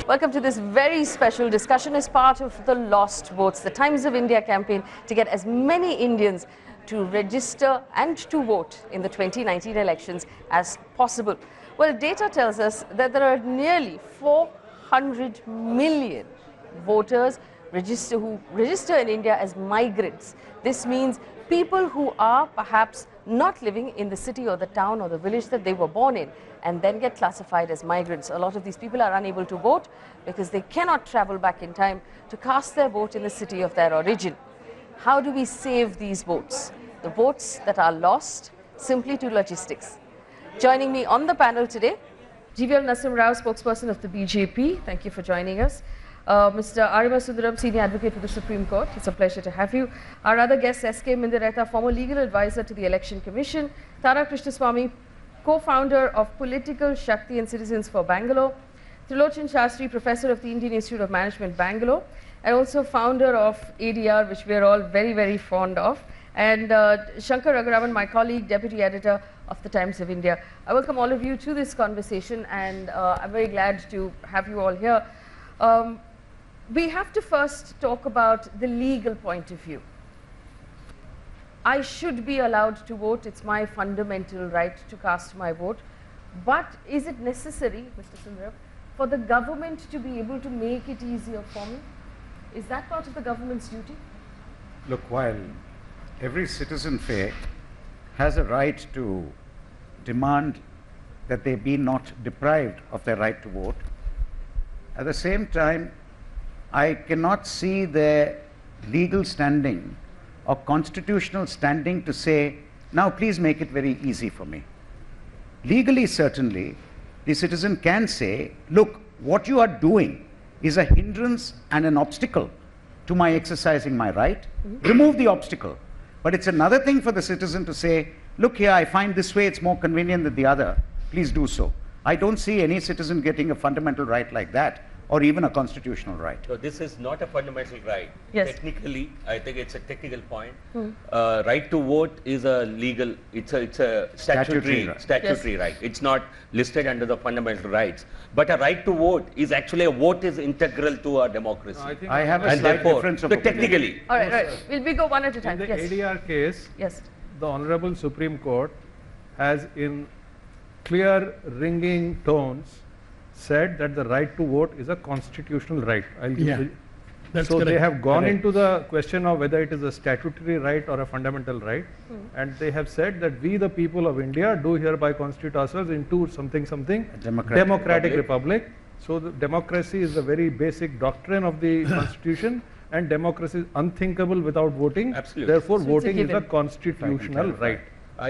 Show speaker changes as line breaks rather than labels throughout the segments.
Welcome to this very special discussion as part of the Lost Votes, the Times of India campaign to get as many Indians to register and to vote in the 2019 elections as possible. Well, data tells us that there are nearly 400 million voters who register in India as migrants. This means people who are perhaps not living in the city or the town or the village that they were born in and then get classified as migrants. A lot of these people are unable to vote because they cannot travel back in time to cast their vote in the city of their origin. How do we save these votes? The votes that are lost simply to logistics. Joining me on the panel today, GVL Nasim Rao, spokesperson of the BJP. Thank you for joining us. Mr. Arima Sundaram, Senior Advocate for the Supreme Court. It's a pleasure to have you. Our other guest, S.K. Mindireta, former legal advisor to the Election Commission. Tara Krishnaswamy, co-founder of Political Shakti and Citizens for Bangalore. Trilochan Shastri, Professor of the Indian Institute of Management, Bangalore. And also founder of ADR, which we are all very, very fond of. And Shankar Raguravan, my colleague, Deputy Editor of the Times of India. I welcome all of you to this conversation, and I'm very glad to have you all here. We have to first talk about the legal point of view. I should be allowed to vote. It's my fundamental right to cast my vote. But is it necessary, Mr. Sundaram, for the government to be able to make it easier for me? Is that part of the government's duty?
Look, while every citizen fair has a right to demand that they be not deprived of their right to vote, at the same time, I cannot see their legal standing or constitutional standing to say, now please make it very easy for me. Legally, certainly, the citizen can say, look, what you are doing is a hindrance and an obstacle to my exercising my right. Remove the obstacle. But it's another thing for the citizen to say, look here, I find this way it's more convenient than the other. Please do so. I don't see any citizen getting a fundamental right like that, or even a constitutional right.
So this is not a fundamental right.
Yes.
Technically, I think it's a technical point. Right to vote is a legal, it's a statutory right. It's not listed under the fundamental rights. But a right to vote is actually, a vote is integral to our democracy.
I have a slight difference of opinion.
Technically.
All right, right. We'll go one at a time.
In the ADR case,
Yes.
the Honorable Supreme Court has in clear ringing tones said that the right to vote is a constitutional right.
That's
so
correct.
they have gone into the question of whether it is a statutory right or a fundamental right, and they have said that we the people of India do hereby constitute ourselves into something democratic republic. So the democracy is a very basic doctrine of the constitution, and democracy is unthinkable without voting.
Absolutely.
Therefore,
So
voting is a
given.
constitutional right.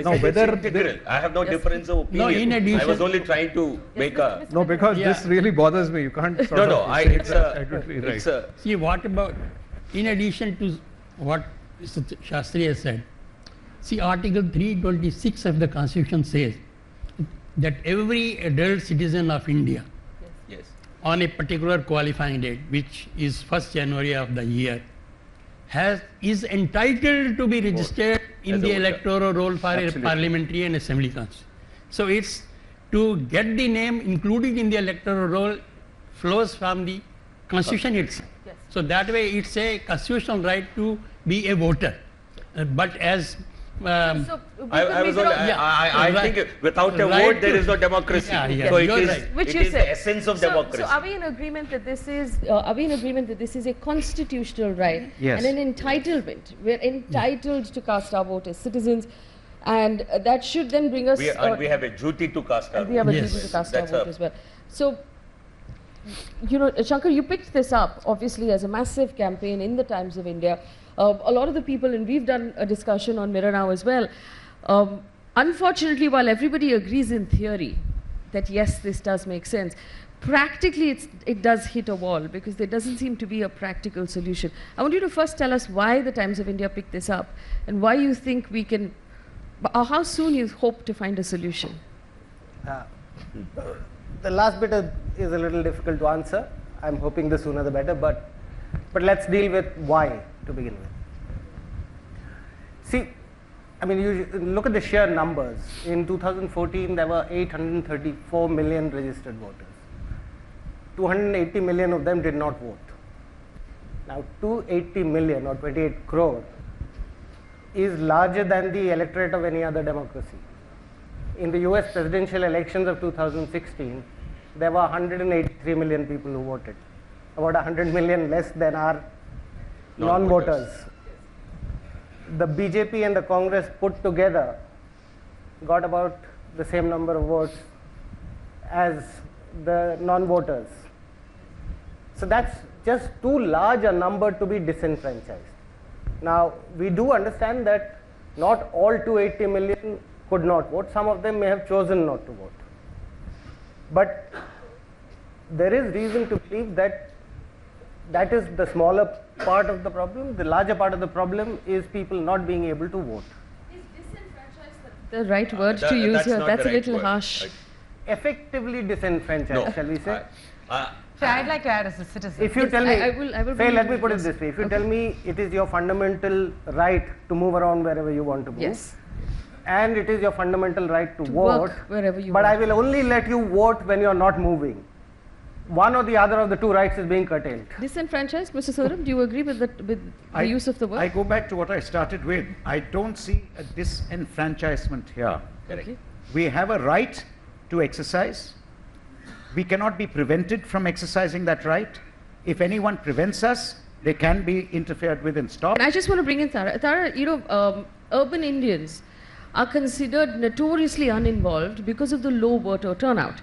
Now, whether I have no difference of opinion.
No, in addition,
I was only trying to make a.
No, because this really bothers me. You can't sort of say it's a statutory right.
see, what about, in addition to what Mr. Shastri has said, see, Article 326 of the Constitution says that every adult citizen of India
Yes.
on a particular qualifying date, which is 1st January of the year, is entitled to be registered in
As a
the
voter.
electoral roll for a parliamentary and assembly constitution. So it's to get the name included in the electoral roll flows from the constitution itself.
Yes.
So that way it's a constitutional right to be a voter. But as
So
I think without a vote there is no democracy. So it
you're
is,
right.
Which
it
you
is
said.
the essence of democracy.
So are we in agreement that this is a constitutional right
Yes.
and an entitlement? We're entitled to cast our vote as citizens, and that should then bring us.
we have a duty to cast our
we have a
vote.
duty to cast our
That's
vote as well. So, you know, Shankar, you picked this up obviously as a massive campaign in the Times of India. A lot of the people, and we've done a discussion on Mirror now as well. Unfortunately, while everybody agrees in theory that yes, this does make sense, practically it does hit a wall because there doesn't seem to be a practical solution. I want you to first tell us why the Times of India picked this up and why you think we can, or how soon you hope to find a solution.
The last bit is a little difficult to answer. I'm hoping the sooner the better, but let's deal with why to begin with. See, I mean, you look at the sheer numbers. In 2014, there were 834 million registered voters. 280 million of them did not vote. Now 280 million or 28 crore is larger than the electorate of any other democracy. In the US presidential elections of 2016, there were 183 million people who voted, about 100 million less than our non-voters. The BJP and the Congress put together got about the same number of votes as the non-voters. So that's just too large a number to be disenfranchised. Now, we do understand that not all 280 million could not vote. Some of them may have chosen not to vote. But there is reason to believe that that is the smaller part of the problem. The larger part of the problem is people not being able to vote.
Is disenfranchised the right word to use here? That's a little harsh.
Effectively disenfranchised, shall we say?
I'd like to add as a citizen.
If you tell me,
I will
say, let me put it this way. If you tell me it is your fundamental right to move around wherever you want to move,
yes,
and it is your fundamental right to vote,
work wherever you
but
want.
I will only let you vote when you are not moving. One or the other of the two rights is being curtailed.
Disenfranchised, Mr. Saurabh, do you agree with the use of the word?
I go back to what I started with. I don't see a disenfranchisement here.
Okay.
We have a right to exercise. We cannot be prevented from exercising that right. If anyone prevents us, they can be interfered with and stopped.
And I just want to bring in Tara. Tara, you know, urban Indians are considered notoriously uninvolved because of the low voter turnout.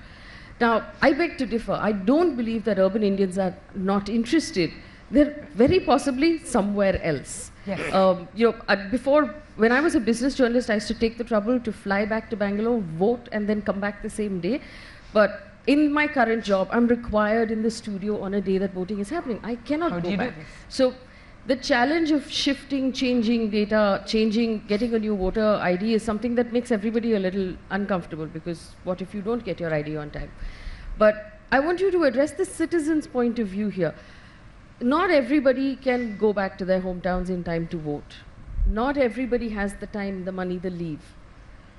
Now, I beg to differ. I don't believe that urban Indians are not interested. They're very possibly somewhere else.
Yes.
You know, before, when I was a business journalist, I used to take the trouble to fly back to Bangalore, vote, and then come back the same day. But in my current job, I'm required in the studio on a day that voting is happening. I cannot go back. So the challenge of shifting, changing data, getting a new voter ID is something that makes everybody a little uncomfortable, because what if you don't get your ID on time? But I want you to address the citizen's point of view here. Not everybody can go back to their hometowns in time to vote. Not everybody has the time, the money, the leave.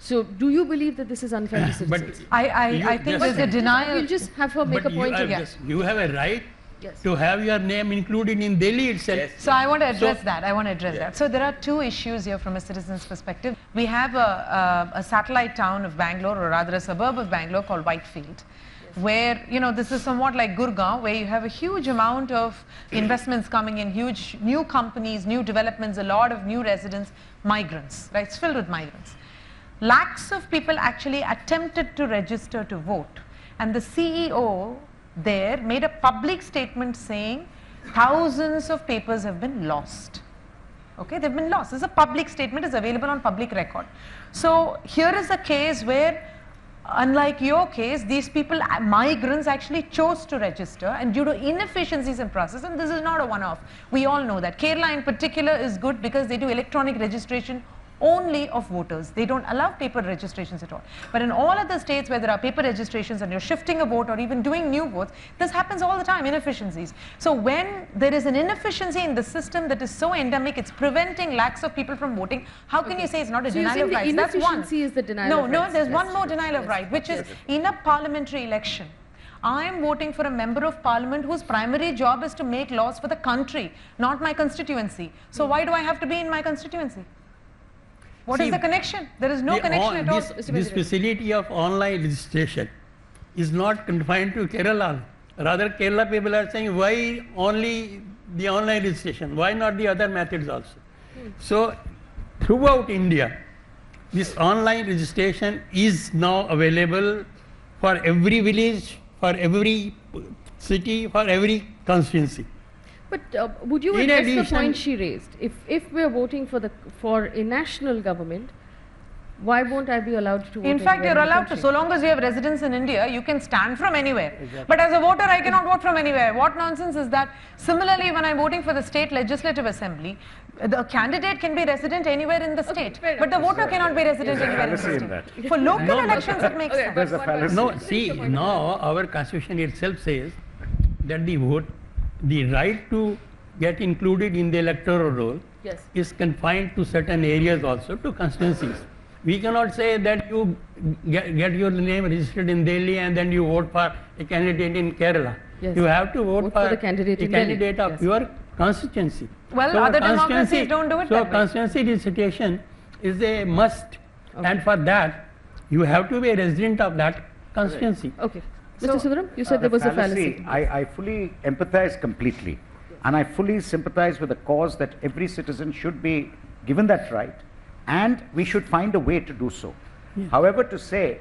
So do you believe that this is unfair to citizens?
I think there's a denial.
We'll just have her make a point here.
You have a right
Yes.
to have your name included in Delhi itself.
Yes.
So I want to address that. So there are two issues here from a citizen's perspective. We have a satellite town of Bangalore, or rather a suburb of Bangalore called Whitefield, where, you know, this is somewhat like Gurgaon, where you have a huge amount of investments coming in, huge new companies, new developments, a lot of new residents, migrants, right? It's filled with migrants. Lakhs of people actually attempted to register to vote, and the CEO there made a public statement saying thousands of papers have been lost. Okay, they've been lost. This is a public statement, is available on public record. So here is a case where, unlike your case, these people, migrants, actually chose to register, and due to inefficiencies in process, and this is not a one-off, we all know that. Kerala in particular is good because they do electronic registration only of voters. They don't allow paper registrations at all. But in all other states where there are paper registrations and you're shifting a vote or even doing new votes, this happens all the time, inefficiencies. So when there is an inefficiency in the system that is so endemic, it's preventing lakhs of people from voting, how can you say it's not a denial of rights? That's one.
Inefficiency is the denial of rights.
No, there's one more denial of right, which is in a parliamentary election, I am voting for a member of parliament whose primary job is to make laws for the country, not my constituency. So why do I have to be in my constituency? What is the connection? There is no connection at all.
This facility of online registration is not confined to Kerala. Rather, Kerala people are saying, why only the online registration? Why not the other methods also? So, throughout India, this online registration is now available for every village, for every city, for every constituency.
But would you address the point she raised? If we're voting for a national government, why won't I be allowed to vote?
In fact, you're allowed to. So long as you have residence in India, you can stand from anywhere. Exactly. But as a voter, I cannot vote from anywhere. What nonsense is that? Similarly, when I'm voting for the state legislative assembly, the candidate can be resident anywhere in the state, but the voter cannot be resident anywhere in the state. For local elections, it makes sense.
There's a fallacy.
No, see, now our constitution itself says that the right to get included in the electoral roll is confined to certain areas also, to constituencies. We cannot say that you get your name registered in Delhi and then you vote for a candidate in Kerala.
Yes.
You have to vote for
the candidate
a
in Delhi.
candidate of
Yes.
your constituency.
Well, other democracies don't do it
So
that way.
constituency registration is a must, and for that you have to be a resident of that constituency.
Okay. Mr. Sundaram, you said there was a fallacy.
I fully empathize completely, and I fully sympathize with the cause that every citizen should be given that right, and we should find a way to do so. However, to say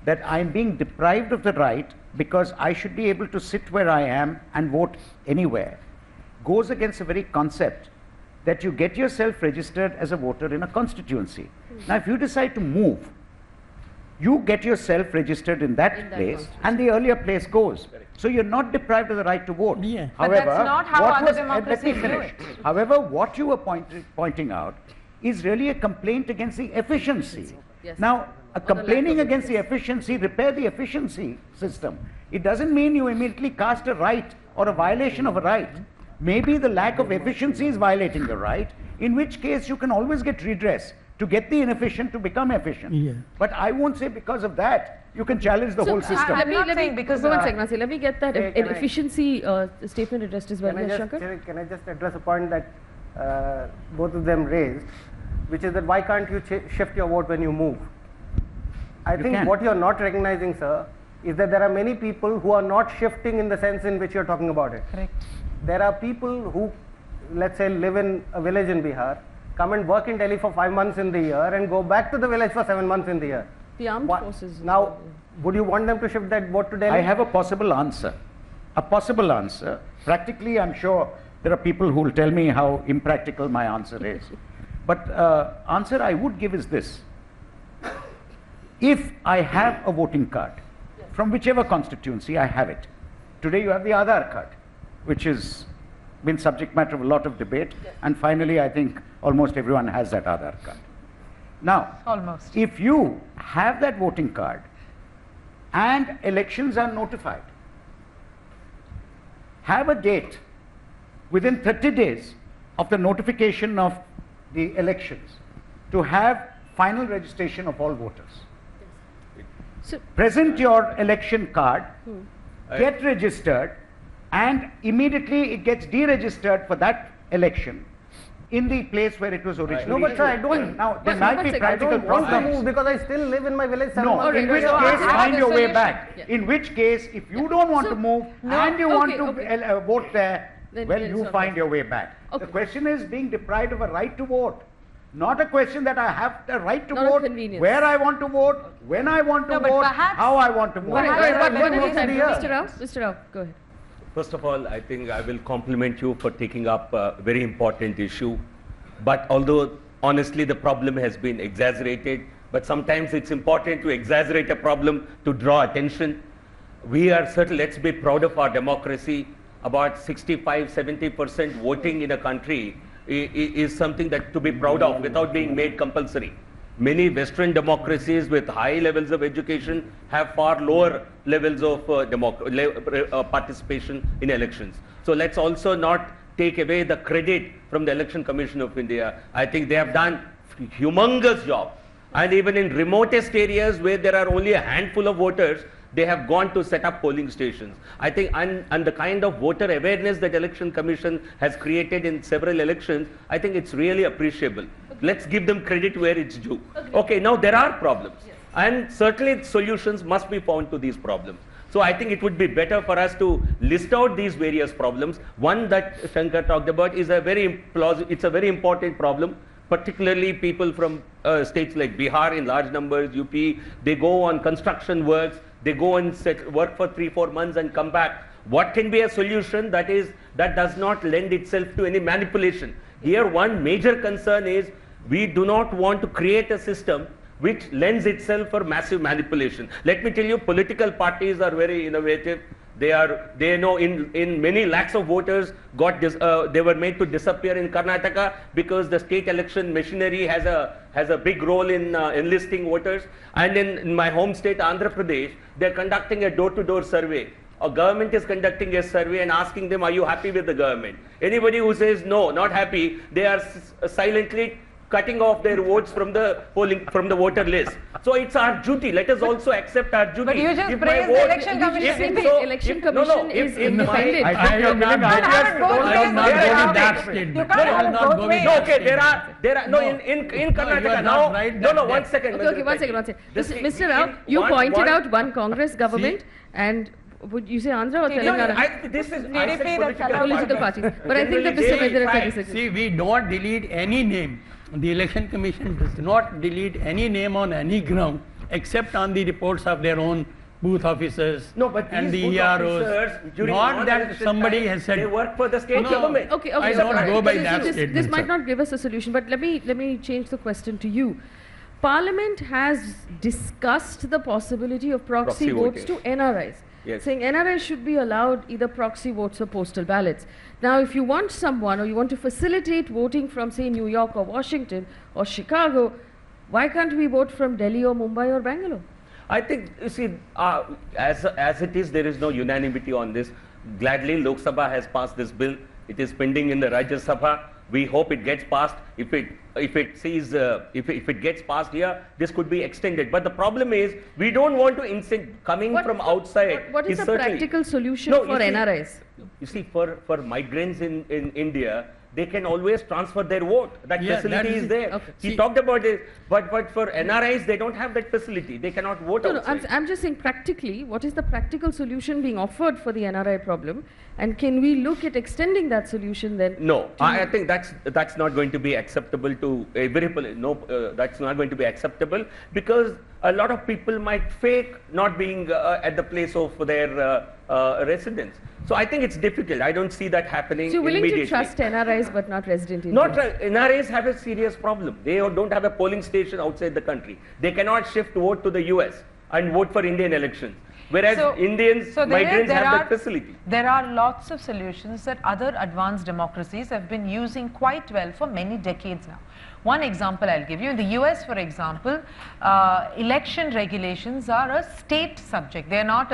that I'm being deprived of the right because I should be able to sit where I am and vote anywhere goes against the very concept that you get yourself registered as a voter in a constituency. Now, if you decide to move, you get yourself registered in that place and the earlier place goes. So you're not deprived of the right to vote.
Yeah.
But
However,
that's not how
what
other
was-
democracies
let me
do
finish.
it.
However, what you were pointing out is really a complaint against the efficiency.
Yes.
Now, complaining against the efficiency, repair the efficiency system. It doesn't mean you immediately cast a right or a violation of a right. Maybe the lack of efficiency is violating the right, in which case you can always get redress to get the inefficient to become efficient.
Yeah.
But I won't say because of that you can challenge the whole system.
I'm not saying because,
one second, Nancy, let me get that
Can I-
efficiency statement addressed as well.
Can I
Yes,
just,
Shankar?
can I just address a point that both of them raised, which is that why can't you shift your vote when you move? I
You
think
can.
what you're not recognizing, sir, is that there are many people who are not shifting in the sense in which you're talking about it.
correct.
There are people who, let's say, live in a village in Bihar, come and work in Delhi for 5 months in the year and go back to the village for 7 months in the year.
The armed
Wha-
forces.
Now, would you want them to shift that vote to Delhi?
I have a possible answer. A possible answer. Practically, I'm sure there are people who will tell me how impractical my answer is. But answer I would give is this. If I have a voting card, from whichever constituency I have it. Today you have the Aadhaar card, which has been subject matter of a lot of debate. And finally, I think almost everyone has that Aadhaar card. Now,
Almost.
if you have that voting card and elections are notified, have a date within 30 days of the notification of the elections to have final registration of all voters.
So,
Present your election card, get registered, and immediately it gets deregistered for that election in the place where it was originally.
No, but sir, I don't.
Now, there
But
might
one
be
second,
I
practical
don't want to
problems.
move because I still live in my village 7
No,
months.
in which
so
case
I have
find
a
your way
solution.
back.
Yeah.
In which case, if you don't want
So-
to move
No,
and you want
okay,
to vote there,
Then
well,
it's
you
not
find
possible.
your way back.
Okay.
The question is being deprived of a right to vote. Not a question that I have the right to
Not a
vote,
convenience.
where I want to vote, when I want to
No, but
vote,
perhaps-
how I want to vote.
Perhaps
Right,
there
right,
are
one
benefits
at a
in
time.
the year.
Mr. Rao, go ahead.
First of all, I think I will compliment you for taking up a very important issue. But although honestly the problem has been exaggerated, but sometimes it's important to exaggerate a problem to draw attention. We are certain, let's be proud of our democracy. About 65–70% voting in a country is something that to be proud of without being made compulsory. Many Western democracies with high levels of education have far lower levels of participation in elections. So let's also not take away the credit from the Election Commission of India. I think they have done humongous job. And even in remotest areas where there are only a handful of voters, they have gone to set up polling stations. I think, and the kind of voter awareness that Election Commission has created in several elections, I think it's really appreciable. Let's give them credit where it's due. Okay, now there are problems. And certainly solutions must be found to these problems. So I think it would be better for us to list out these various problems. One that Shankar talked about is it's a very important problem. Particularly people from states like Bihar in large numbers, UP, they go on construction works, they go and work for 3–4 months and come back. What can be a solution that does not lend itself to any manipulation? Here one major concern is we do not want to create a system which lends itself for massive manipulation. Let me tell you, political parties are very innovative. They know in many lakhs of voters they were made to disappear in Karnataka because the state election machinery has a big role in enlisting voters. And in my home state, Andhra Pradesh, they're conducting a door-to-door survey. A government is conducting a survey and asking them, are you happy with the government? Anybody who says no, not happy, they are silently cutting off their votes from the voter list. So it's our duty. Let us also accept our duty.
But you just
If my
praised the
vote-
election commission.
if
The
so-
election
if- no, no,
commission
if-
is
if my-
independent.
I will not
You can't have it both ways.
not go with that
You
statement.
can't have it both ways.
No, okay, there are no in Karnataka
you are
now.
not right
No,
that-
one second.
Okay, one second.
This-
Mr. Rao, you
one-
pointed
one-
out one Congress government, and would you say Andhra or
No,
Telangana?
this is
TDP, the
Political parties. But I think that Mr. Vedra can disagree.
See, we don't delete any name. The election commission does not delete any name on any ground except on the reports of their own booth officers
No, but
and
these
the
booth
EROs.
officers, during
Not that
non-election
somebody
time,
has said.
they work for the state
No,
government.
Okay,
I
so
don't go by
this-
that
this
statement,
might
sir.
not give us a solution, but let me change the question to you. Parliament has discussed the possibility of proxy votes to
voting.
NRIs,
Yes.
saying NRIs should be allowed either proxy votes or postal ballots. Now, if you want someone or you want to facilitate voting from, say, New York or Washington or Chicago, why can't we vote from Delhi or Mumbai or Bangalore?
I think, you see, as it is, there is no unanimity on this. Gladly, Lok Sabha has passed this bill. It is pending in the Rajya Sabha. We hope it gets passed. If it gets passed here, this could be extended. But the problem is, we don't want to incent coming from outside.
What is the
certainly-
practical solution
No,
for
you see-
NRIs?
You see, for migrants in India, they can always transfer their vote. That
Yeah,
facility
that
is
is-
there.
Okay.
He
See-
talked about it, but for NRIs, they don't have that facility. They cannot vote
No,
outside.
I'm just saying practically, what is the practical solution being offered for the NRI problem? And can we look at extending that solution then?
No, I think that's not going to be acceptable to every that's not going to be acceptable, because a lot of people might fake not being at the place of their residence. So I think it's difficult. I don't see that happening
So you're willing
immediately.
to trust NRIs but not resident Indians?
Not NRAs have a serious problem. They don't have a polling station outside the country. They cannot shift vote to the US and vote for Indian elections. Whereas Indians, migrants have that facility.
There are lots of solutions that other advanced democracies have been using quite well for many decades now. One example I'll give you. In the US, for example, election regulations are a state subject. They're not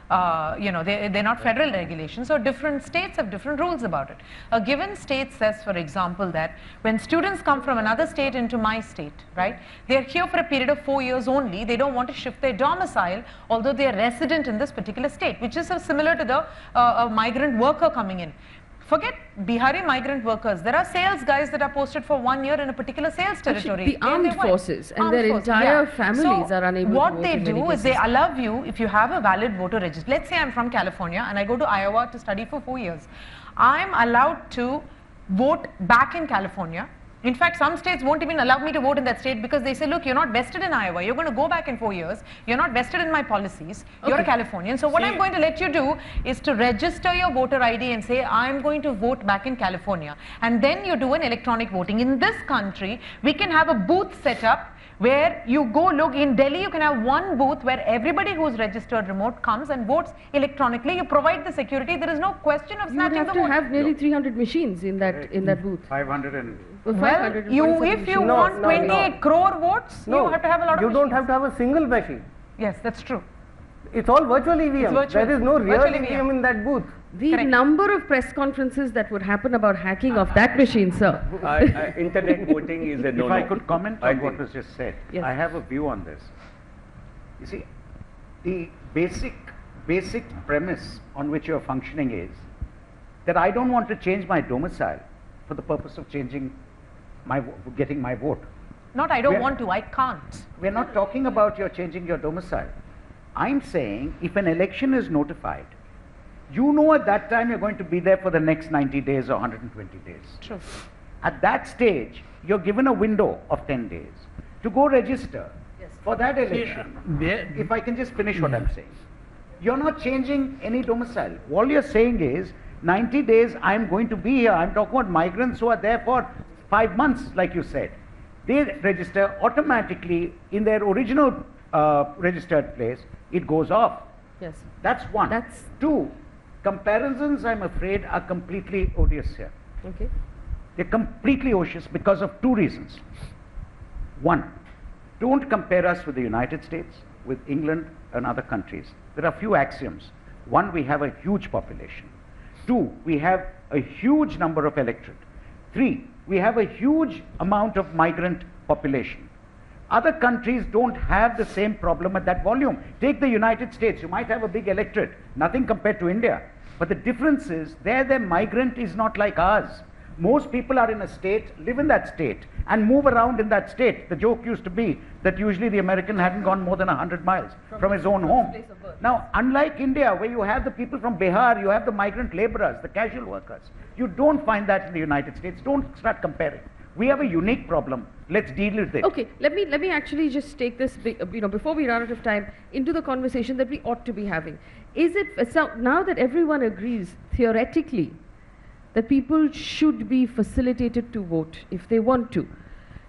they're not federal regulations, so different states have different rules about it. A given state says, for example, that when students come from another state into my state, right, they're here for a period of 4 years only. They don't want to shift their domicile, although they are resident in this particular state, which is similar to the migrant worker coming in. Forget Bihari migrant workers. There are sales guys that are posted for 1 year in a particular sales territory.
the armed forces and their entire families are unable to
What
vote
they
in many
do is they
cases.
allow you, if you have a valid voter register. Let's say I'm from California and I go to Iowa to study for 4 years. I'm allowed to vote back in California. In fact, some states won't even allow me to vote in that state because they say, look, you're not vested in Iowa. You're going to go back in 4 years. You're not vested in my policies. You're a Californian. So what I'm going to let you do is to register your voter ID and say, I'm going to vote back in California. And then you do an electronic voting. In this country, we can have a booth set up where you go look. In Delhi, you can have one booth where everybody who's registered remote comes and votes electronically. You provide the security. There is no question of
You would
snatching
have
the
to
vote.
have nearly 300 machines in that booth.
500 and
Well,
547
if you
machines.
want
No, no,
28 crore votes, you have to have a lot of
you don't
machines.
have to have a single machine.
Yes, that's true.
It's all virtual EVM.
virtual.
There is no real
Virtual
EVM in that booth.
The
Correct.
number of press conferences that would happen about hacking of that machine, sir.
Internet voting is a no-no.
if I could comment
I
on what
think-
was just said,
Yes.
I have a view on this. You see, the basic premise on which you're functioning is that I don't want to change my domicile for the purpose of changing getting my vote.
Not I don't
We're-
want to, I can't.
We're not talking about your changing your domicile. I'm saying if an election is notified, you know at that time you're going to be there for the next 90 days or 120 days.
True.
At that stage, you're given a window of 10 days to go register for that election. If I can just finish what I'm saying. You're not changing any domicile. All you're saying is 90 days I'm going to be here. I'm talking about migrants who are there for 5 months, like you said. They register automatically in their original registered place. It goes off.
Yes.
That's one.
That's-
Two, comparisons, I'm afraid, are completely odious here.
Okay.
They're completely odious because of two reasons. One, don't compare us with the United States, with England and other countries. There are few axioms. One, we have a huge population. Two, we have a huge number of electorate. Three, we have a huge amount of migrant population. Other countries don't have the same problem at that volume. Take the United States, you might have a big electorate, nothing compared to India. But the difference is, there the migrant is not like ours. Most people are in a state, live in that state, and move around in that state. The joke used to be that usually the American hadn't gone more than 100 miles from his own home. Now, unlike India, where you have the people from Bihar, you have the migrant laborers, the casual workers. You don't find that in the United States. Don't start comparing. We have a unique problem. Let's deal with it.
Okay, let me actually just take this, before we run out of time, into the conversation that we ought to be having. Is it, so now that everyone agrees, theoretically, that people should be facilitated to vote if they want to.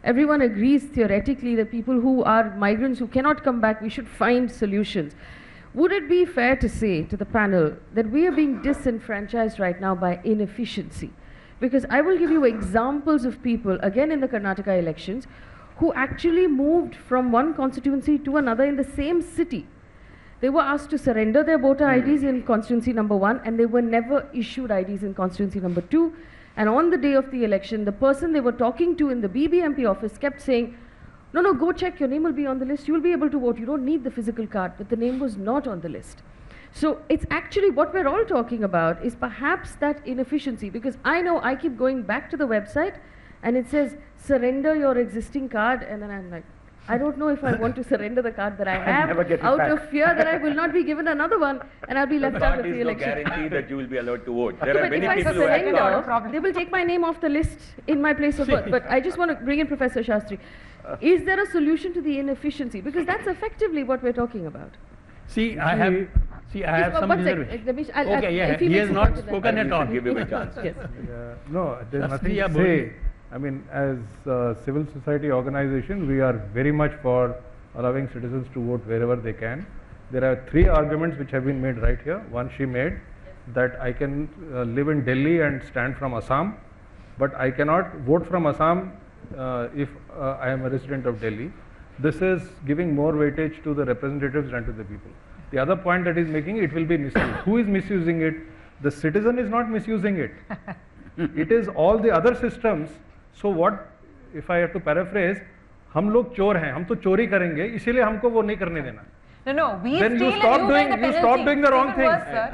Everyone agrees theoretically that people who are migrants who cannot come back, we should find solutions. Would it be fair to say to the panel that we are being disenfranchised right now by inefficiency? Because I will give you examples of people, again in the Karnataka elections, who actually moved from one constituency to another in the same city. They were asked to surrender their voter IDs in constituency number 1, and they were never issued IDs in constituency number 2. And on the day of the election, the person they were talking to in the BBMP office kept saying, no, go check, your name will be on the list, you will be able to vote, you don't need the physical card, but the name was not on the list. So it's actually, what we're all talking about is perhaps that inefficiency, because I know I keep going back to the website and it says, surrender your existing card, and then I'm like, I don't know if I want to surrender the card that I have out of fear that I will not be given another one and I'll be left out of the election.
There is no guarantee that you will be allowed to vote. There are
But
many
if I
people who have
surrender, they will take my name off the list in my place of birth. But I just want to bring in Professor Shastri. Is there a solution to the inefficiency? Because that's effectively what we're talking about.
See, I have some reservations. He has not spoken at all.
Give him a chance.
Yes.
No, there's nothing to say. I mean, as a civil society organization, we are very much for allowing citizens to vote wherever they can. There are 3 arguments which have been made right here. One she made, that I can live in Delhi and stand from Assam, but I cannot vote from Assam if I am a resident of Delhi. This is giving more weightage to the representatives than to the people. The other point that is making, it will be misused. Who is misusing it? The citizen is not misusing it. It is all the other systems. So what, if I have to paraphrase, हम लोग चोर हैं, हम तो चोरी करेंगे, इसीलिए हमको वो नहीं करने देना.
No, we
Then
steal
you stop
and
doing the wrong thing.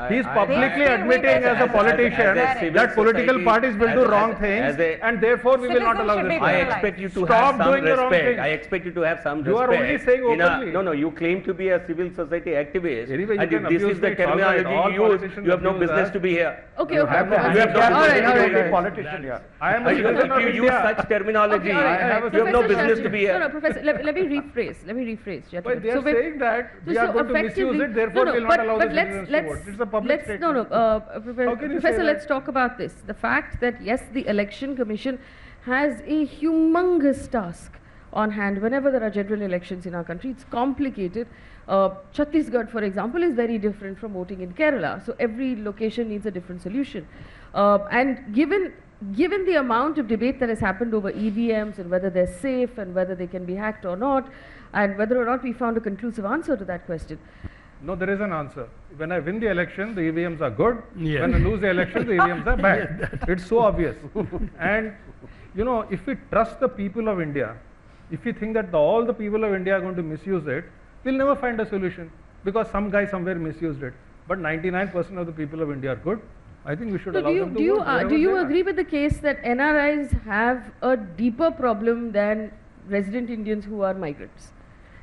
He is publicly admitting as a politician that political parties will do wrong things, and therefore we will not allow this.
I expect you to have some respect. I expect you to have some respect.
You are only saying openly.
No, you claim to be a civil society activist,
Anyway,
and if this is the terminology you use, you have no business to be here.
Okay.
You have no business to be
Politician here.
I am a citizen of
If you use
India.
such terminology, you have no business to be here.
No, Professor, let me rephrase.
But they are saying that we are going to misuse it, therefore we will not allow the citizens to vote. It's a public statement.
Professor, let's talk about this. The fact that, yes, the Election Commission has a humongous task on hand whenever there are general elections in our country. It's complicated. Chhattisgarh, for example, is very different from voting in Kerala. So every location needs a different solution. And given the amount of debate that has happened over EVMs and whether they're safe and whether they can be hacked or not, and whether or not we found a conclusive answer to that question.
No, there is an answer. When I win the election, the EVMs are good. When I lose the election, the EVMs are bad. It's so obvious. And, you know, if we trust the people of India, if we think that all the people of India are going to misuse it, we'll never find a solution, because some guy somewhere misused it. But 99% of the people of India are good. I think we should allow them to vote.
Do you agree with the case that NRIs have a deeper problem than resident Indians who are migrants?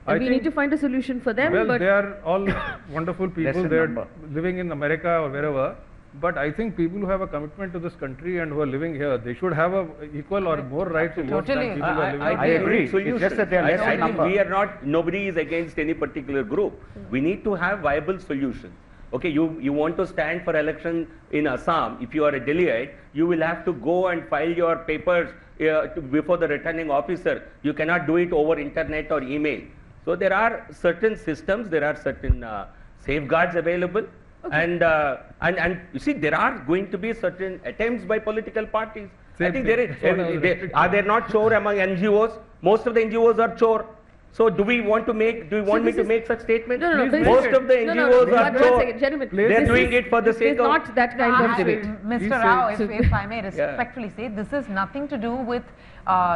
And we need to find a solution for them.
Well,
but
they are all wonderful people. They are living in America or wherever. But I think people who have a commitment to this country and who are living here, they should have a equal or more right to vote than people who are living
I agree. It's just that they are less in number.
We are not, nobody is against any particular group. We need to have viable solutions. Okay, you want to stand for election in Assam. If you are a Delhiite, you will have to go and file your papers before the returning officer. You cannot do it over internet or email. So there are certain systems, there are certain safeguards available. Okay. And you see, there are going to be certain attempts by political parties. I think there is. Are there not chore among NGOs? Most of the NGOs are chore. So do we want to make, do you want me to make such statements?
No,
Most of the NGOs are
one second, gentlemen.
they're doing it for the sake of...
It's not that kind of debate.
Mr. Rao, if I may respectfully say, this is nothing to do with,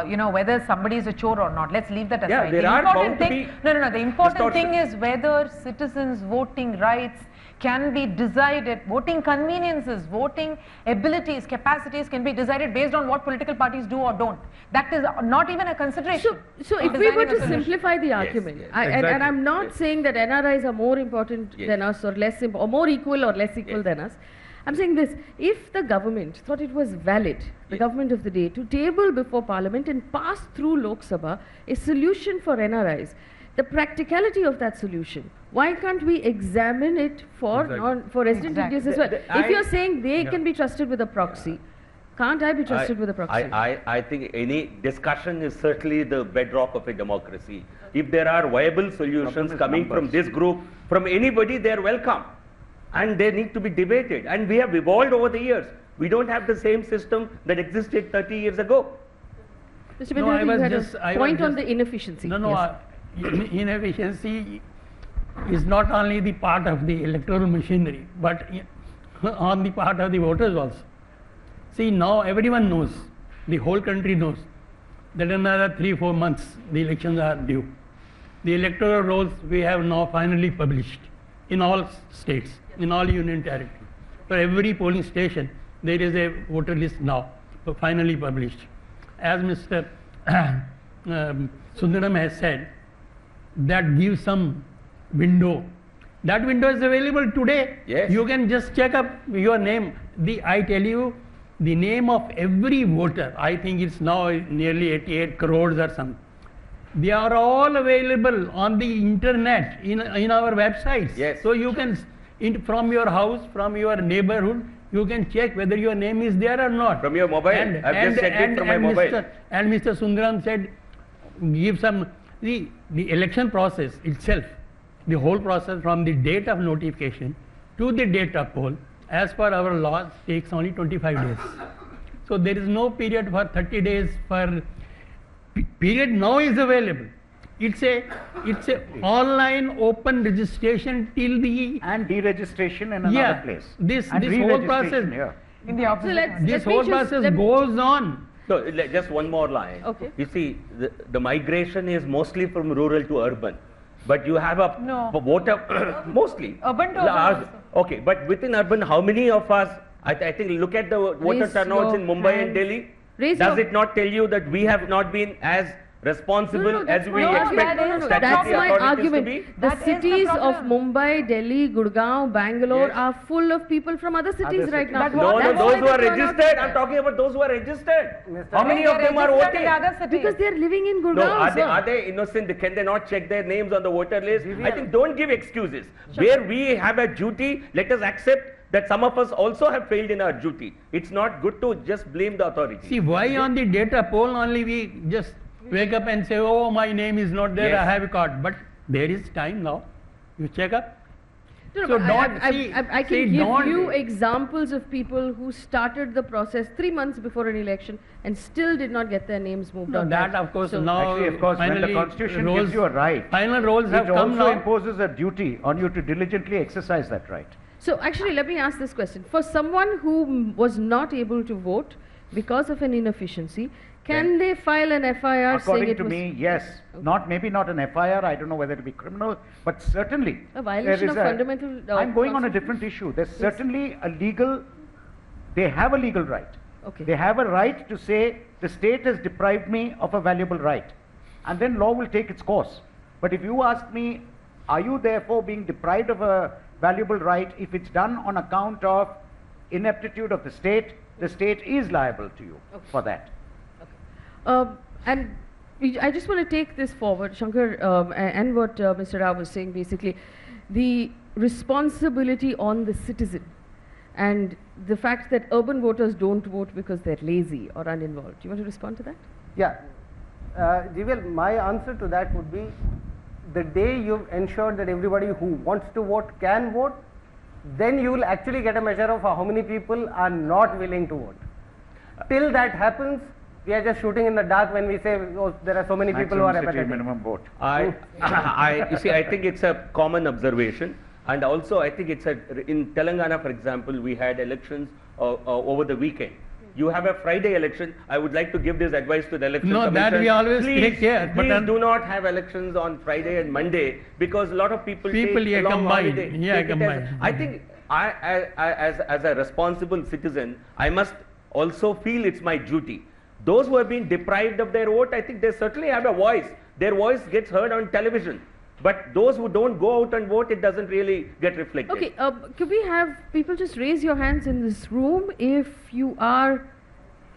you know, whether somebody is a chore or not. Let's leave that aside.
Yeah, there
the
are
important
bound to
thing,
be
the important thing
distortions.
is whether citizens' voting rights can be decided, voting conveniences, voting abilities, capacities can be decided based on what political parties do or don't. That is not even a consideration.
So if we were to simplify the argument, and I'm not saying that NRIs are more important than us or less, or more equal or less equal than us. I'm saying this, if the government thought it was valid, the government of the day, to table before Parliament and pass through Lok Sabha a solution for NRIs, the practicality of that solution, why can't we examine it for resident Indians as well? If you're saying they can be trusted with a proxy, can't I be trusted with a proxy?
I think any discussion is certainly the bedrock of a democracy. If there are viable solutions coming from this group, from anybody, they are welcome. And they need to be debated. And we have evolved over the years. We don't have the same system that existed 30 years ago.
Mr. Bindra, you had a point on the inefficiency.
Inefficiency is not only the part of the electoral machinery, but on the part of the voters also. See, now everyone knows, the whole country knows, that in another 3-4 months the elections are due. The electoral rolls we have now finally published in all states, in all union territories. For every polling station, there is a voter list now, finally published. As Mr. Sundaram has said, that gives some window. That window is available today.
Yes.
You can just check up your name. I tell you, the name of every voter, I think it's now nearly 88 crores or something. They are all available on the internet, in our websites.
Yes.
So you can, from your house, from your neighborhood, you can check whether your name is there or not.
From your mobile. I've just checked it from my mobile.
Mr. Sundaram said, give some, the election process itself, the whole process from the date of notification to the date of poll, as per our laws, takes only 25 days. So there is no period for 30 days for period now is available. It's a online open registration till the
and deregistration in another place.
This whole process
In the opposite.
this whole process goes on.
So just one more line.
Okay.
You see, the migration is mostly from rural to urban. But you have a voter, mostly.
Urban to urban.
Okay, but within urban, how many of us, I think, look at the voter turnouts in Mumbai and Delhi. Does it not tell you that we have not been as responsible as we expect
That's my argument.
to be?
The cities of Mumbai, Delhi, Gurgaon, Bangalore are full of people from other cities right now.
No, those who are registered, I'm talking about those who are registered. How many of them are voting?
Because they are living in Gurgaon.
No, are they innocent? Can they not check their names on the voter list? I think don't give excuses. Where we have a duty, let us accept that some of us also have failed in our duty. It's not good to just blame the authorities.
See, why on the data poll only we just wake up and say, oh, my name is not there, I have a card. But there is time now. You check up.
So I can give you examples of people who started the process 3 months before an election and still did not get their names moved on.
That of course now
actually, of course, when the Constitution gives you a right,
final roles have come
it
now.
also imposes a duty on you to diligently exercise that right.
So actually, let me ask this question. For someone who was not able to vote because of an inefficiency, can they file an FIR saying it was...
According to me, yes. Maybe not an FIR, I don't know whether it will be criminal, but certainly...
A violation of fundamental...
I'm going on a different issue. There's certainly a legal... They have a legal right.
Okay.
They have a right to say, the state has deprived me of a valuable right. And then law will take its course. But if you ask me, are you therefore being deprived of a valuable right if it's done on account of ineptitude of the state is liable to you for that.
And I just want to take this forward, Shankar, and what Mr. Rao was saying, basically, the responsibility on the citizen and the fact that urban voters don't vote because they're lazy or uninvolved. Do you want to respond to that?
Yeah. Jivel, my answer to that would be, the day you've ensured that everybody who wants to vote can vote, then you will actually get a measure of how many people are not willing to vote. Till that happens, We are just shooting in the dark when we say, oh, there are so many people who are
Maximum city
apathetic.
minimum vote.
You see, I think it's a common observation, and also I think it's in Telangana, for example, we had elections over the weekend. You have a Friday election. I would like to give this advice to the election commission.
That we always take care.
Please do not have elections on Friday and Monday, because a lot of people take a long holiday. I think as a responsible citizen, I must also feel it's my duty. Those who have been deprived of their vote, I think they certainly have a voice. Their voice gets heard on television. But those who don't go out and vote, it doesn't really get reflected.
Okay, could we have people just raise your hands in this room if you are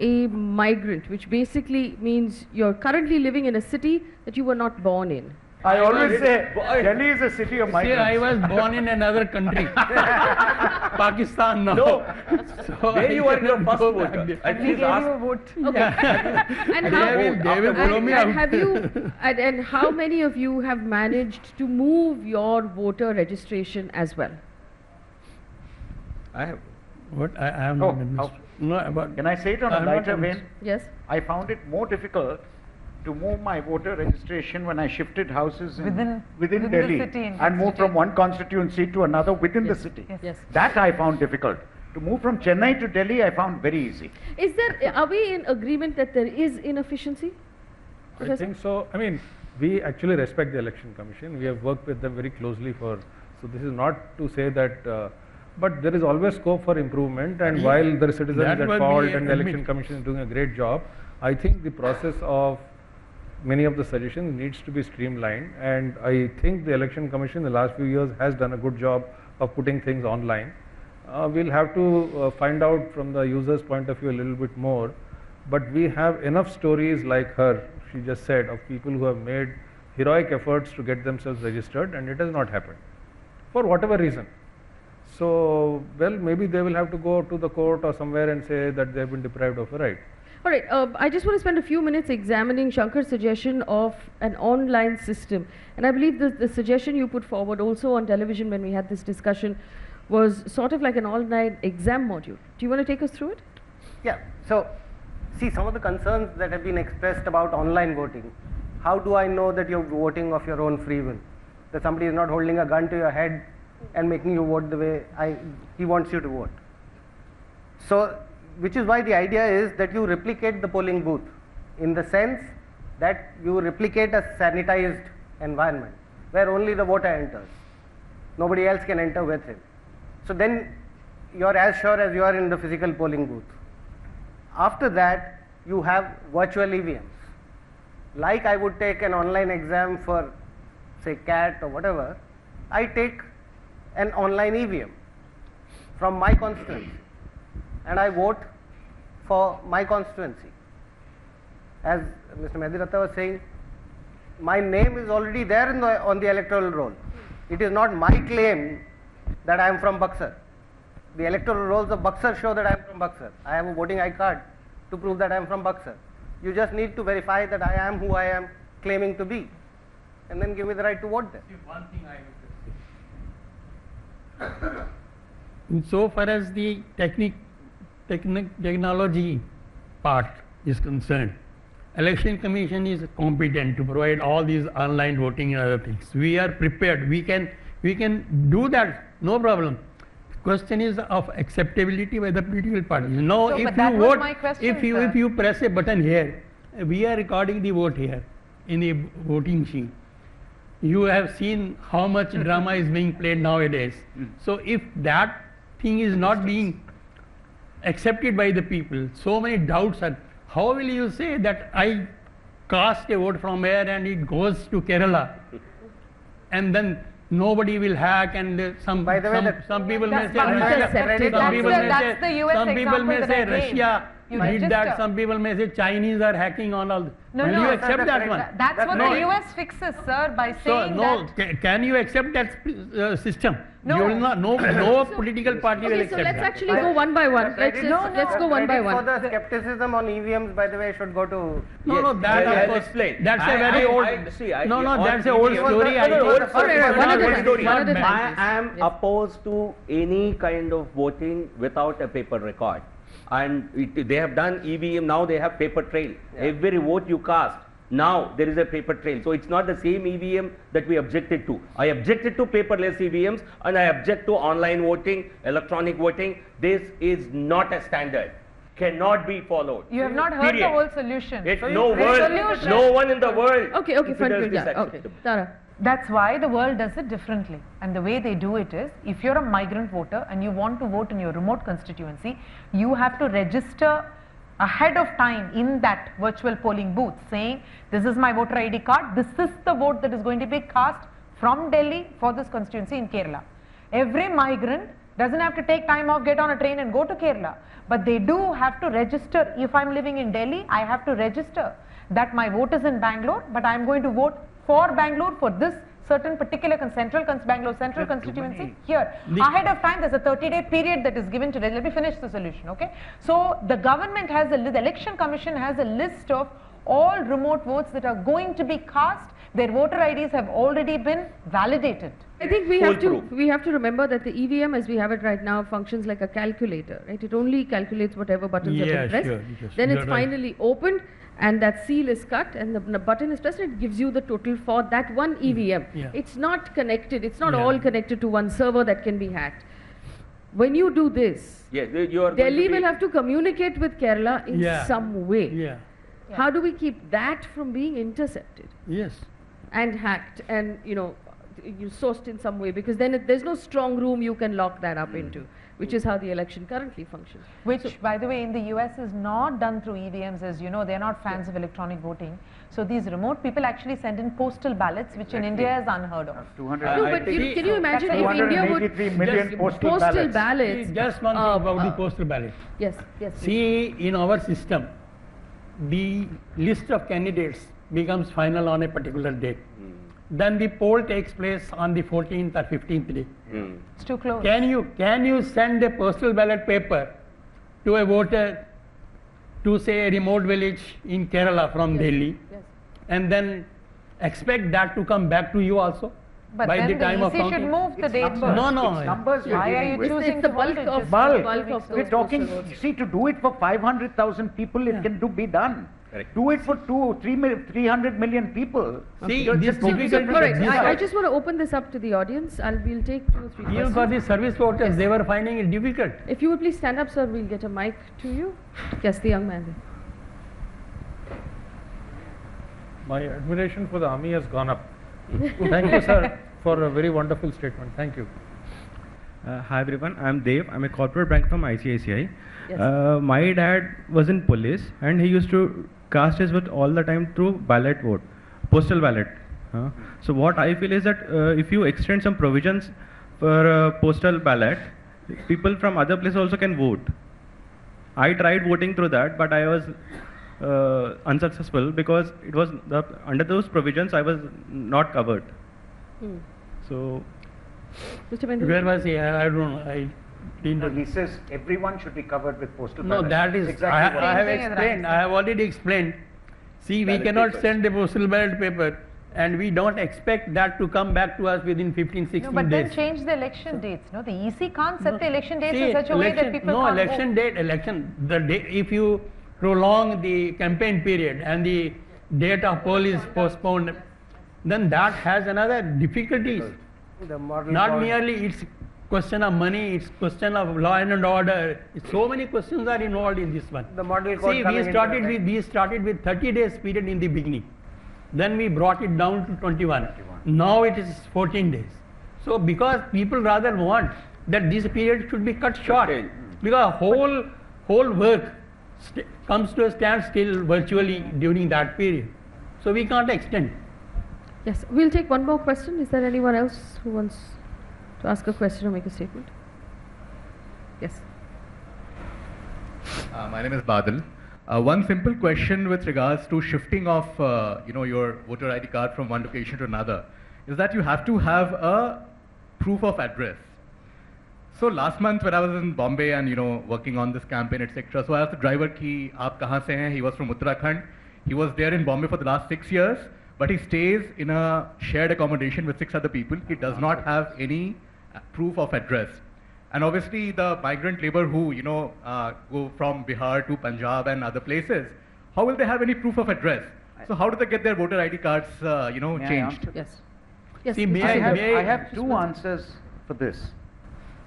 a migrant, which basically means you're currently living in a city that you were not born in?
I always say Delhi is a city of migrants.
I was born in another country, Pakistan now.
No,
so
where you are your first voter.
And we gave you a vote.
Okay. And and how many of you have managed to move your voter registration as well?
I have.
What? I have
Oh,
not. No, about.
Can I say it on a lighter vein?
Yes.
I found it more difficult to move my voter registration when I shifted houses within
the
Delhi
city in
and moved from one constituency to another within the city.
Yes.
That I found difficult. To move from Chennai to Delhi, I found very easy.
Is there, are we in agreement that there is inefficiency?
I think so. I mean, we actually respect the Election Commission. We have worked with them very closely so this is not to say that, but there is always scope for improvement, and while there are citizens at fault and the Election Commission is doing a great job, I think the process of many of the suggestions needs to be streamlined, and I think the Election Commission in the last few years has done a good job of putting things online. We'll have to find out from the user's point of view a little bit more, but we have enough stories like her, she just said, of people who have made heroic efforts to get themselves registered, and it has not happened for whatever reason. So, well, maybe they will have to go to the court or somewhere and say that they have been deprived of a right.
All right, I just want to spend a few minutes examining Shankar's suggestion of an online system. And I believe the suggestion you put forward also on television when we had this discussion was sort of like an online exam module. Do you want to take us through it?
Yeah, so see some of the concerns that have been expressed about online voting. How do I know that you're voting of your own free will? That somebody is not holding a gun to your head and making you vote the way he wants you to vote. So, which is why the idea is that you replicate the polling booth in the sense that you replicate a sanitized environment where only the voter enters. Nobody else can enter with him. So then you're as sure as you are in the physical polling booth. After that, you have virtual EVMs. Like I would take an online exam for, say, CAT or whatever, I take an online EVM from my constituency, and I vote for my constituency. As Mr. Mediratta was saying, my name is already there on the electoral roll. It is not my claim that I am from Buxar. The electoral rolls of Buxar show that I am from Buxar. I have a voting I card to prove that I am from Buxar. You just need to verify that I am who I am claiming to be, and then give me the right to vote there.
One thing I would say. So far as the technology part is concerned, Election Commission is competent to provide all these online voting and other things. We are prepared. We can do that, no problem. Question is of acceptability by the political parties. No, if you vote, if you press a button here, we are recording the vote here in the voting machine. You have seen how much drama is being played nowadays. So if that thing is not being accepted by the people, so many doubts are, how will you say that I cast a vote from here and it goes to Kerala, and then nobody will hack, and some people may say Russia,
that's the US
some people may say Russia did that, some people may say Chinese are hacking on all.
No,
will you accept that one?
That's what the US fixes, sir, by saying that.
Can you accept that system?
No.
You will not. No political party will accept
so let's
that.
actually go one by one. Let's go one by one.
For the skepticism on EVMs, by the way, should go to.
No, that
I'll explain.
That's a very old. That's an old story.
I am opposed to any kind of voting without a paper record. and they have done EVM, now they have paper trail. Every vote you cast, now there is a paper trail. So it's not the same EVM that we objected to. I objected to paperless EVMs, and I object to online voting, electronic voting. This is not a standard. Cannot be followed.
You have not heard the whole solution.
No one in the world.
Okay, fine. Okay, Tara.
That's why the world does it differently. And the way they do it is, if you're a migrant voter and you want to vote in your remote constituency, you have to register ahead of time in that virtual polling booth saying, this is my voter ID card, this is the vote that is going to be cast from Delhi for this constituency in Kerala. Every migrant doesn't have to take time off, get on a train and go to Kerala. But they do have to register. If I'm living in Delhi, I have to register that my vote is in Bangalore, but I'm going to vote for Bangalore for this certain particular Bangalore Central constituency here. Ahead of time, there's a 30-day period that is given to, let me finish the solution, okay? So the government has the Election Commission has a list of all remote votes that are going to be cast. Their voter IDs have already been validated.
I think we have to remember that the EVM as we have it right now functions like a calculator, right? It only calculates whatever buttons have been pressed. Then it's finally opened, and that seal is cut, and the button is pressed, and it gives you the total for that one EVM. It's not connected, it's not all connected to one server that can be hacked. When you do this, Delhi will have to communicate with Kerala in some way. How do we keep that from being intercepted? And hacked and, you sourced in some way, because then there's no strong room you can lock that up into, which is how the election currently functions.
Which, by the way, in the US is not done through EVMs, as you know. They're not fans of electronic voting. So these remote people actually send in postal ballots, which in India is unheard of.
No, but can you imagine if India would
postal
ballots?
Just one thing about the postal ballot.
Yes.
See, in our system, the list of candidates becomes final on a particular date. Then the poll takes place on the 14th or 15th day.
It's too close.
Can you send a postal ballot paper to a voter to say a remote village in Kerala from Delhi, and then expect that to come back to you also?
But
by
then
the time of
EC
counting?
should move the date first.
No.
Numbers.
Why are you choosing
the bulk of
We're talking. See, to do it for 500,000 people, it can be done.
Correct.
Do it for 300 million people.
See, this difficult.
I just want to open this up to the audience. We'll take 2 or 3
Even
questions.
for the service voters, they were finding it difficult.
If you would please stand up, sir, we'll get a mic to you. Yes, the young man there.
My admiration for the army has gone up. Thank you, sir, for a very wonderful statement. Thank you.
Hi everyone, I'm Dev. I'm a corporate bank from ICICI.
Yes.
My dad was in police, and he used to cast his vote all the time through ballot vote, postal ballot. So what I feel is that if you extend some provisions for postal ballot, people from other places also can vote. I tried voting through that, but I was unsuccessful because it was under those provisions I was not covered. So,
Mr. Mendel?
Where was he? I don't know. I didn't.
He says everyone should be covered with postal
No,
ballot.
that is
exactly
I have explained. I have already explained. See, we cannot send a postal ballot paper, and we don't expect that to come back to us within 15, 16
No, but
days.
then change the election dates. No, the EC can't set the election dates in such a way that people can't
election
vote.
date, the day, if you prolong the campaign period and the date of poll is postponed, then that has another difficulties. Not merely it's question of money, it's question of law and order. So many questions are involved in this one.
The model code
See,
coming
we started with 30 days period in the beginning. Then we brought it down to 21. Now it is 14 days. So because people rather want that this period should be cut short, because whole work comes to a standstill virtually during that period. So we can't extend.
Yes, we'll take one more question. Is there anyone else who wants to ask a question or make a statement? Yes.
My name is Badal. One simple question with regards to shifting of your voter ID card from one location to another is that you have to have a proof of address. So last month when I was in Bombay and working on this campaign, etc. So I asked the driver, ki aap kahan se hain? He was from Uttarakhand. He was there in Bombay for the last 6 years, but he stays in a shared accommodation with 6 other people. He does not have any proof of address. And obviously the migrant labor who, go from Bihar to Punjab and other places, how will they have any proof of address? So how do they get their voter ID cards,
May I
changed?
answer?
Yes. Yes.
See,
I have two answers for this.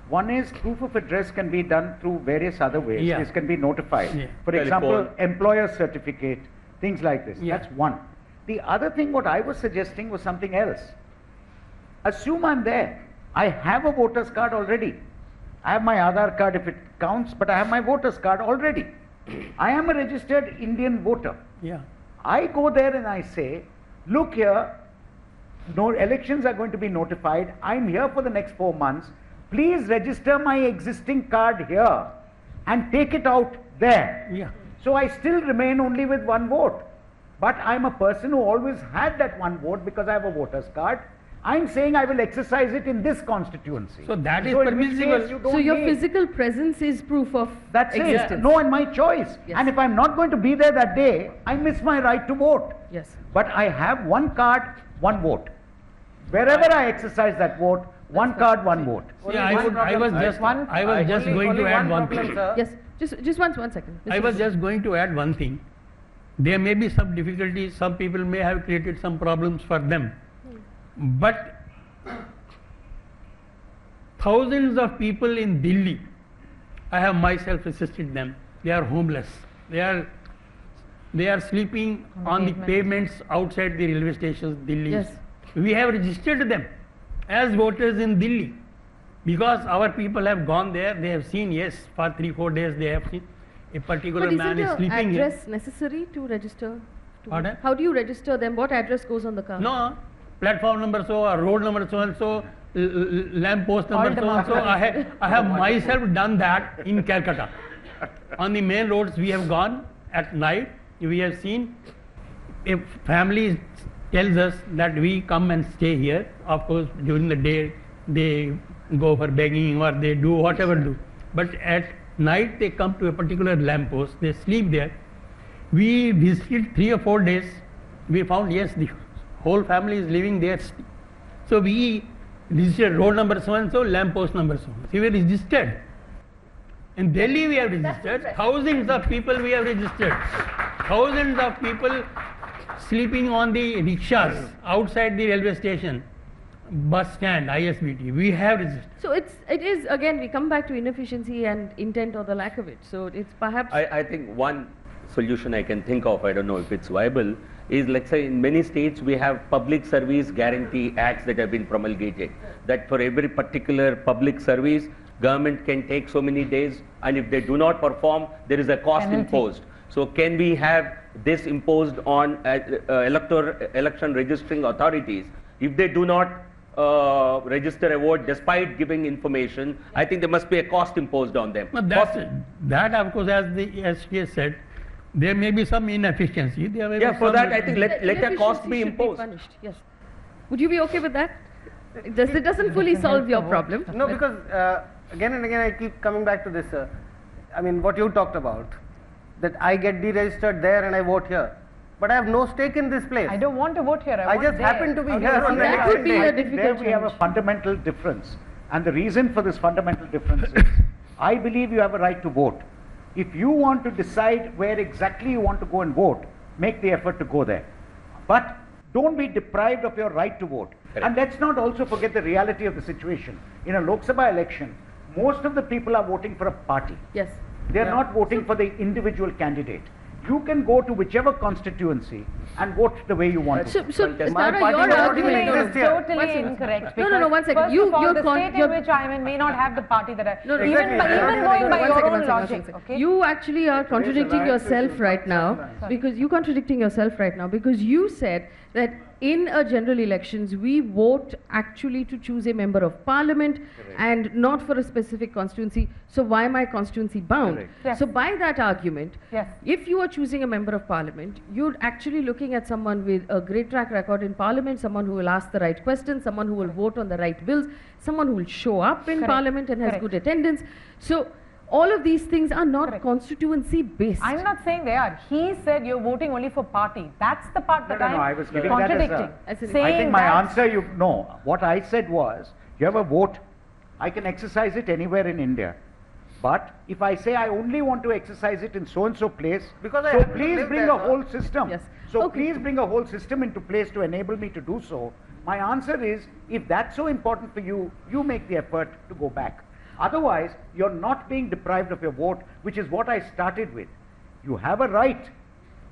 One is proof of address can be done through various other ways.
Yeah.
This can be notified.
Yeah.
For example, employer certificate, things like this.
Yeah.
That's one. The other thing what I was suggesting was something else. Assume I'm there. I have a voter's card already. I have my Aadhaar card if it counts, but I have my voter's card already. I am a registered Indian voter.
Yeah.
I go there and I say, look here, no elections are going to be notified. I'm here for the next 4 months. Please register my existing card here and take it out there.
Yeah.
So I still remain only with one vote. But I'm a person who always had that one vote because I have a voter's card. I'm saying I will exercise it in this constituency.
So that is
in which
permissible.
case you don't
So your
need-
physical presence is proof of
That's
existence.
it. No, and my choice.
Yes.
And if I'm not going to be there that day, I miss my right to vote.
Yes.
But I have one card, one vote. Wherever I exercise that vote, one card, one vote.
See, I was just going to add one thing.
Yes. Just one second.
I was just going to add one thing. There may be some difficulties, some people may have created some problems for them. But thousands of people in Delhi, I have myself assisted them. They are homeless. They are sleeping on the pavements outside the railway stations, Delhi.
Yes.
We have registered them as voters in Delhi because our people have gone there. They have seen, yes, for 3-4 days they have seen a particular
But
man is
isn't
sleeping
an
here.
address necessary to register?
Pardon?
How do you register them? What address goes on the card?
No, platform number so, or road number so and so, lamp post number so and so. I have myself done that in Calcutta. On the main roads we have gone at night. We have seen if family tells us that we come and stay here. Of course, during the day they go for begging or they do whatever do. But at night they come to a particular lamp post. They sleep there. We visited 3 or 4 days. We found yes, the whole family is living there. So we registered road number so and so, lamp post number so. So we registered. In Delhi we have registered. Thousands of people we have registered. Thousands of people sleeping on the rickshaws outside the railway station, bus stand, ISBT. We have registered.
So it is again we come back to inefficiency and intent or the lack of it. So it's perhaps
I think one solution I can think of, I don't know if it's viable, is let's say in many states we have public service guarantee acts that have been promulgated, that for every particular public service government can take so many days, and if they do not perform there is a cost imposed. So can we have this imposed on election registering authorities? If they do not register a vote despite giving information, I think there must be a cost imposed on them.
But that of course, as the SPA said, there may be some inefficiency. There may be
for
some
that I think let a cost be
inefficiency should
imposed.
punished. Yes. Would you be okay with that? It doesn't fully solve your problem.
No, because again and again I keep coming back to this. I mean, what you talked about, that I get deregistered there and I vote here, but I have no stake in this place.
I don't want to vote here. I want
just
there.
happen to be
How do
here
you
on
see
the
that?
That would be
I
a
think
difficult
there we have a
change.
fundamental difference. And the reason for this fundamental difference is, I believe you have a right to vote. If you want to decide where exactly you want to go and vote, make the effort to go there. But don't be deprived of your right to vote.
Correct.
And let's not also forget the reality of the situation. In a Lok Sabha election, most of the people are voting for a party.
Yes.
They are not voting for the individual candidate. You can go to whichever constituency and vote the way you want to.
So
My
Tara,
party
your
may not even
argument
exist here.
Totally
One second.
incorrect.
No, one second.
First of all,
you're
the state in which I am in may not have the party that I.
No, no,
even
exactly.
going by
One
your
second,
own
one
logic.
second.
Okay.
You actually are contradicting yourself right now because you said that in a general elections we vote actually to choose a member of parliament and not for a specific constituency. So why am I constituency bound?
Correct.
Yes.
So by that argument,
Yes.
if you are choosing a member of parliament, you're actually looking at someone with a great track record in parliament, someone who will ask the right questions, someone who will vote on the right bills, someone who will show up in
Correct.
parliament and has
Correct.
good attendance. So all of these things are not
Correct.
constituency based.
I'm not saying they are. He said you're voting only for party. That's the part that
I was giving that
contradicting.
as an-
Saying
I think my
that-
answer, what I said was, you have a vote I can exercise it anywhere in India. But if I say I only want to exercise it in so-and-so place,
Because I
so
have to
please
live
bring
there,
a whole system.
Yes.
So
Okay.
please bring a whole system into place to enable me to do so. My answer is, if that's so important for you, you make the effort to go back. Otherwise, you're not being deprived of your vote, which is what I started with. You have a right.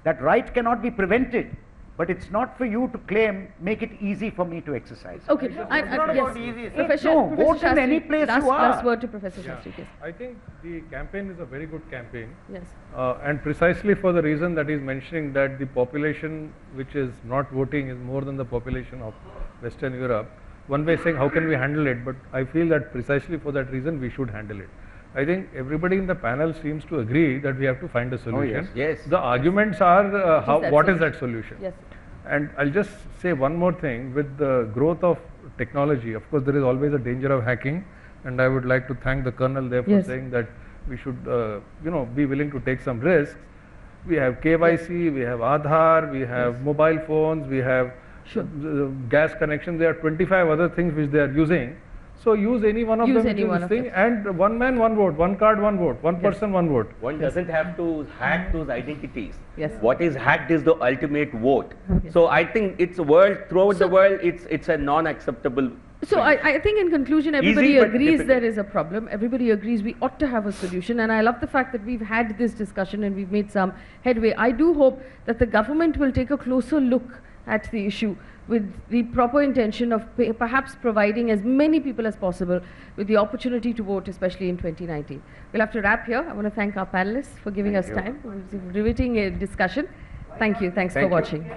That right cannot be prevented. But it's not for you to claim, make it easy for me to exercise.
Okay,
It's not about easy, sir.
Professor,
No,
Professor
vote in
Shastri,
any place
last,
you are.
Last word to Professor Shastri, please.
I think the campaign is a very good campaign.
Yes.
And precisely for the reason that he's mentioning, that the population which is not voting is more than the population of Western Europe. One way saying, how can we handle it? But I feel that precisely for that reason, we should handle it. I think everybody in the panel seems to agree that we have to find a solution.
Yes.
The arguments are, what is
solution?
that solution?
Yes.
And I'll just say one more thing. With the growth of technology, of course, there is always a danger of hacking. And I would like to thank the Colonel there for
Yes.
saying that we should, be willing to take some risks. We have KYC, we have Aadhaar, we have mobile phones, we have gas connections. There are 25 other things which they are using. So use any one of
Use
them
any
into
one
this
of
thing,
it.
and one man, one vote, one card, one vote, one person, one vote.
One doesn't have to hack those identities.
Yes.
What is hacked is the ultimate vote.
Yes.
So I think it's throughout
So-
the world, it's a non-acceptable.
So I think in conclusion, everybody
but
agrees
difficult.
there is a problem. Everybody agrees we ought to have a solution. And I love the fact that we've had this discussion and we've made some headway. I do hope that the government will take a closer look at the issue with the proper intention of perhaps providing as many people as possible with the opportunity to vote, especially in 2019. We'll have to wrap here. I want to thank our panelists for giving us time. It was a riveting discussion. Thank you. Thanks for watching.